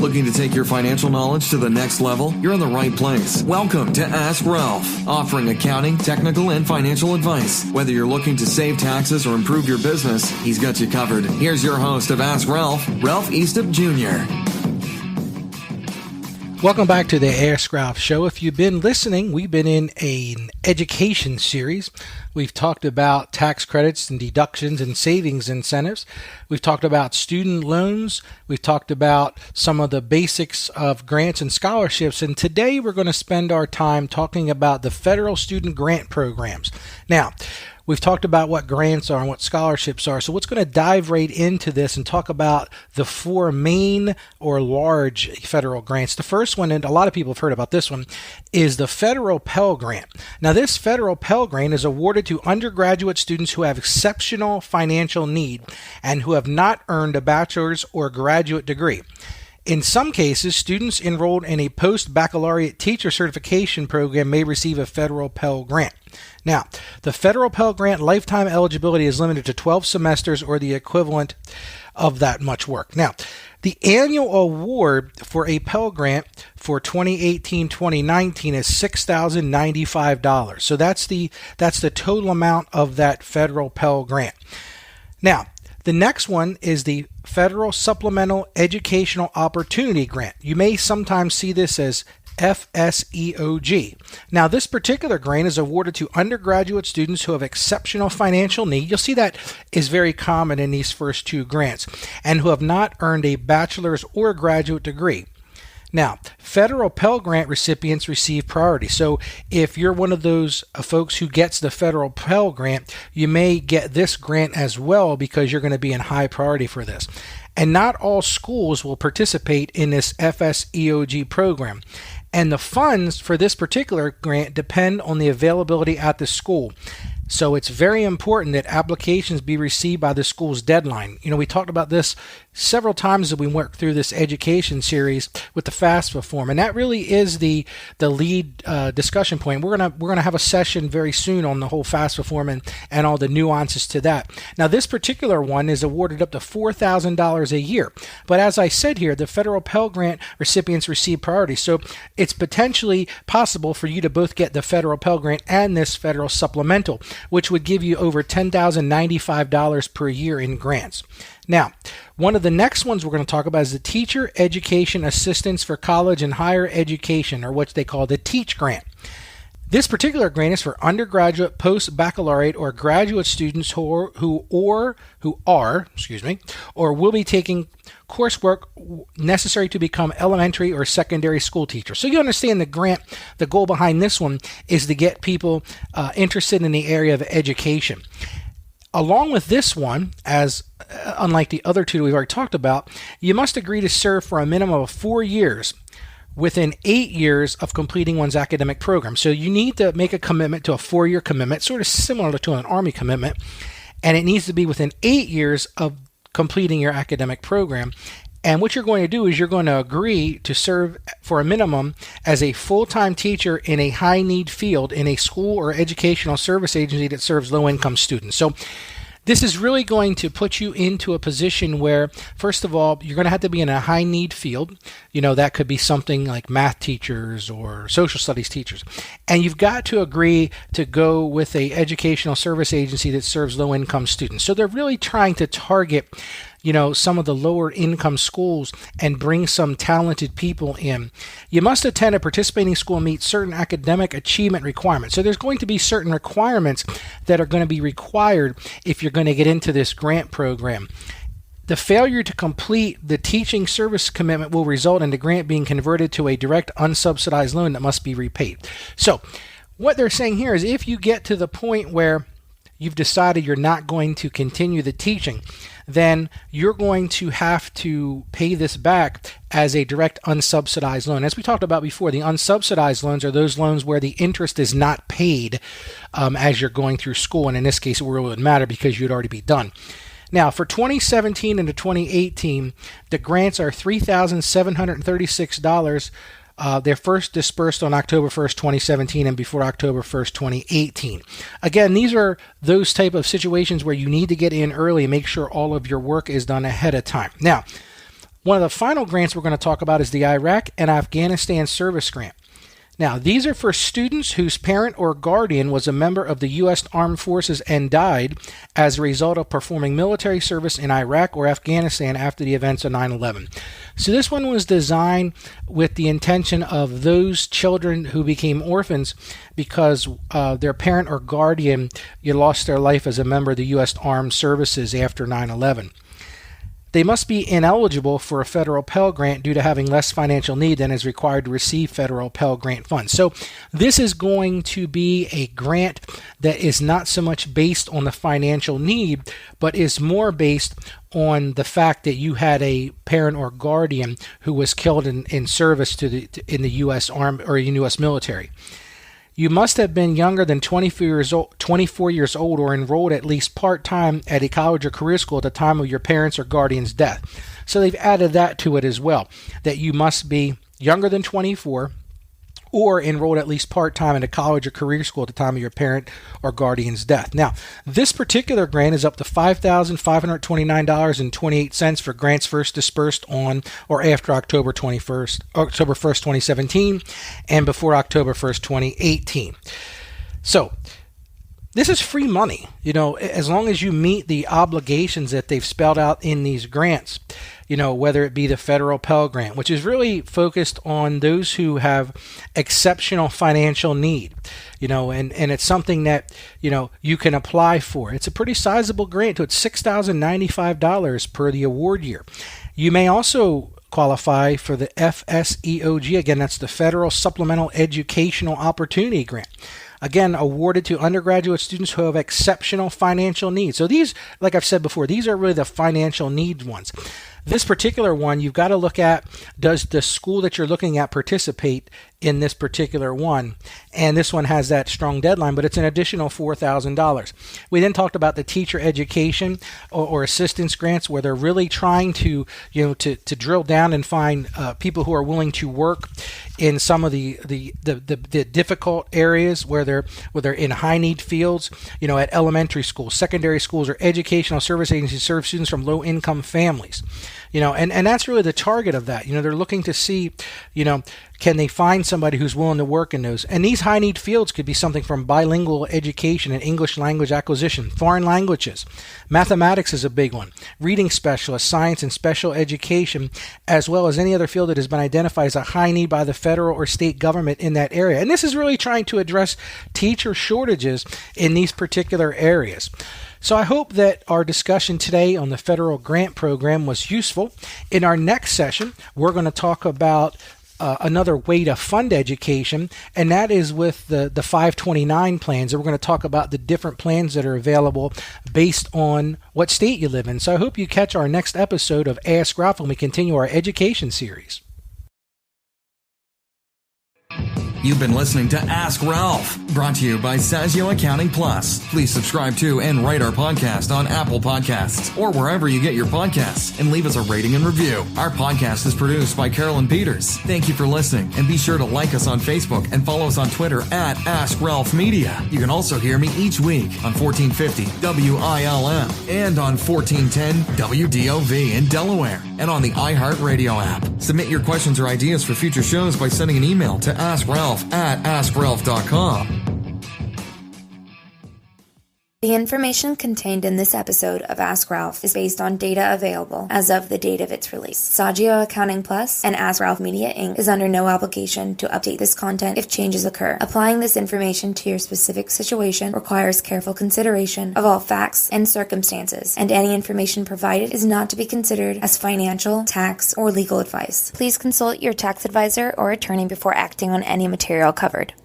Looking to take your financial knowledge to the next level? You're in the right place. Welcome to Ask Ralph, offering accounting, technical, and financial advice. Whether you're looking to save taxes or improve your business, he's got you covered. Here's your host of Ask Ralph, Ralph Eastup Jr. Welcome back to the Ask Ralph Show. If you've been listening, we've been in an education series. We've talked about tax credits and deductions and savings incentives. We've talked about student loans. We've talked about some of the basics of grants and scholarships. And today we're going to spend our time talking about the federal student grant programs. Now, we've talked about what grants are and what scholarships are. So what's going to dive right into this and talk about the four main or large federal grants. The first one, and a lot of people have heard about this one, is the federal Pell Grant. Now, this federal Pell Grant is awarded to undergraduate students who have exceptional financial need and who have not earned a bachelor's or graduate degree. In some cases, students enrolled in a post-baccalaureate teacher certification program may receive a federal Pell Grant. Now, the federal Pell Grant lifetime eligibility is limited to 12 semesters or the equivalent of that much work. Now, the annual award for a Pell Grant for 2018-2019 is $6,095. So that's the total amount of that federal Pell Grant. Now, the next one is the Federal Supplemental Educational Opportunity Grant. You may sometimes see this as FSEOG. Now, this particular grant is awarded to undergraduate students who have exceptional financial need. You'll see that is very common in these first two grants, and who have not earned a bachelor's or graduate degree. Now, federal Pell Grant recipients receive priority. So if you're one of those folks who gets the federal Pell Grant, you may get this grant as well because you're going to be in high priority for this. And not all schools will participate in this FSEOG program. And the funds for this particular grant depend on the availability at the school. So it's very important that applications be received by the school's deadline. You know, we talked about this several times as we worked through this education series with the FAFSA form, and that really is the lead discussion point. We're gonna have a session very soon on the whole FAFSA form and all the nuances to that. Now, this particular one is awarded up to $4,000 a year, but as I said here, the federal Pell Grant recipients receive priority, so it's potentially possible for you to both get the federal Pell Grant and this federal supplemental, which would give you over $10,095 per year in grants. Now, one of the next ones we're going to talk about is the Teacher Education Assistance for College and Higher Education, or what they call the TEACH grant. This particular grant is for undergraduate, post-baccalaureate, or graduate students who will be taking coursework necessary to become elementary or secondary school teachers. So you understand the grant, the goal behind this one is to get people interested in the area of education. Along with this one, as unlike the other two we've already talked about, you must agree to serve for a minimum of 4 years within 8 years of completing one's academic program. So you need to make a commitment to a 4-year commitment, sort of similar to an Army commitment, and it needs to be within 8 years of completing your academic program. And what you're going to do is you're going to agree to serve for a minimum as a full-time teacher in a high-need field in a school or educational service agency that serves low-income students. So this is really going to put you into a position where, first of all, you're going to have to be in a high-need field. You know, that could be something like math teachers or social studies teachers. And you've got to agree to go with a educational service agency that serves low-income students. So they're really trying to target, you know, some of the lower income schools and bring some talented people in. You must attend a participating school and meet certain academic achievement requirements. So there's going to be certain requirements that are going to be required if you're going to get into this grant program. The failure to complete the teaching service commitment will result in the grant being converted to a direct unsubsidized loan that must be repaid. So what they're saying here is if you get to the point where you've decided you're not going to continue the teaching, then you're going to have to pay this back as a direct unsubsidized loan. As we talked about before, the unsubsidized loans are those loans where the interest is not paid as you're going through school, and in this case it really wouldn't matter because you'd already be done. Now, for 2017 into 2018, the grants are $3,736. They're first dispersed on October 1st, 2017 and before October 1st, 2018. Again, these are those type of situations where you need to get in early and make sure all of your work is done ahead of time. Now, One of the final grants we're going to talk about is the Iraq and Afghanistan Service Grant. Now, these are for students whose parent or guardian was a member of the U.S. Armed Forces and died as a result of performing military service in Iraq or Afghanistan after the events of 9/11. So this one was designed with the intention of those children who became orphans because their parent or guardian lost their life as a member of the U.S. Armed Services after 9/11. They must be ineligible for a federal Pell Grant due to having less financial need than is required to receive federal Pell Grant funds. So this is going to be a grant that is not so much based on the financial need, but is more based on the fact that you had a parent or guardian who was killed in service in the U.S. Army or U.S. military. You must have been younger than 24 years old or enrolled at least part-time at a college or career school at the time of your parents' or guardian's death. So they've added that to it as well, that you must be younger than 24 or enrolled at least part-time in a college or career school at the time of your parent or guardian's death. Now, this particular grant is up to $5,529.28 for grants first dispersed on or after October 1st, 2017, and before October 1st, 2018. So, this is free money, as long as you meet the obligations that they've spelled out in these grants, whether it be the federal Pell Grant, which is really focused on those who have exceptional financial need, and it's something that, you can apply for. It's a pretty sizable grant, so it's $6,095 per the award year. You may also qualify for the FSEOG. Again, that's the Federal Supplemental Educational Opportunity Grant. Again, awarded to undergraduate students who have exceptional financial needs. So these, like I've said before, these are really the financial needs ones. This particular one, you've got to look at, does the school that you're looking at participate in this particular one? And this one has that strong deadline, but it's an additional $4,000. We then talked about the teacher education or assistance grants, where they're really trying to, to drill down and find people who are willing to work in some of the difficult areas where they're in high need fields, at elementary schools, secondary schools, or educational service agencies serve students from low income families. And that's really the target of that. They're looking to see, can they find somebody who's willing to work in those? And these high need fields could be something from bilingual education and English language acquisition, foreign languages. Mathematics is a big one. Reading specialists, science and special education, as well as any other field that has been identified as a high need by the federal or state government in that area. And this is really trying to address teacher shortages in these particular areas. So I hope that our discussion today on the federal grant program was useful. In our next session, we're going to talk about another way to fund education, and that is with the 529 plans. And we're going to talk about the different plans that are available based on what state you live in. So I hope you catch our next episode of Ask Ralph when we continue our education series. You've been listening to Ask Ralph, brought to you by Saggio Accounting Plus. Please subscribe to and rate our podcast on Apple Podcasts or wherever you get your podcasts, and leave us a rating and review. Our podcast is produced by Carolyn Peters. Thank you for listening, and be sure to like us on Facebook and follow us on Twitter at Ask Ralph Media. You can also hear me each week on 1450 WILM and on 1410 WDOV in Delaware, and on the iHeartRadio app. Submit your questions or ideas for future shows by sending an email to AskRalph@AskRalph.com. The information contained in this episode of Ask Ralph is based on data available as of the date of its release. Saggio Accounting Plus and Ask Ralph Media Inc. is under no obligation to update this content if changes occur. Applying this information to your specific situation requires careful consideration of all facts and circumstances, and any information provided is not to be considered as financial, tax, or legal advice. Please consult your tax advisor or attorney before acting on any material covered.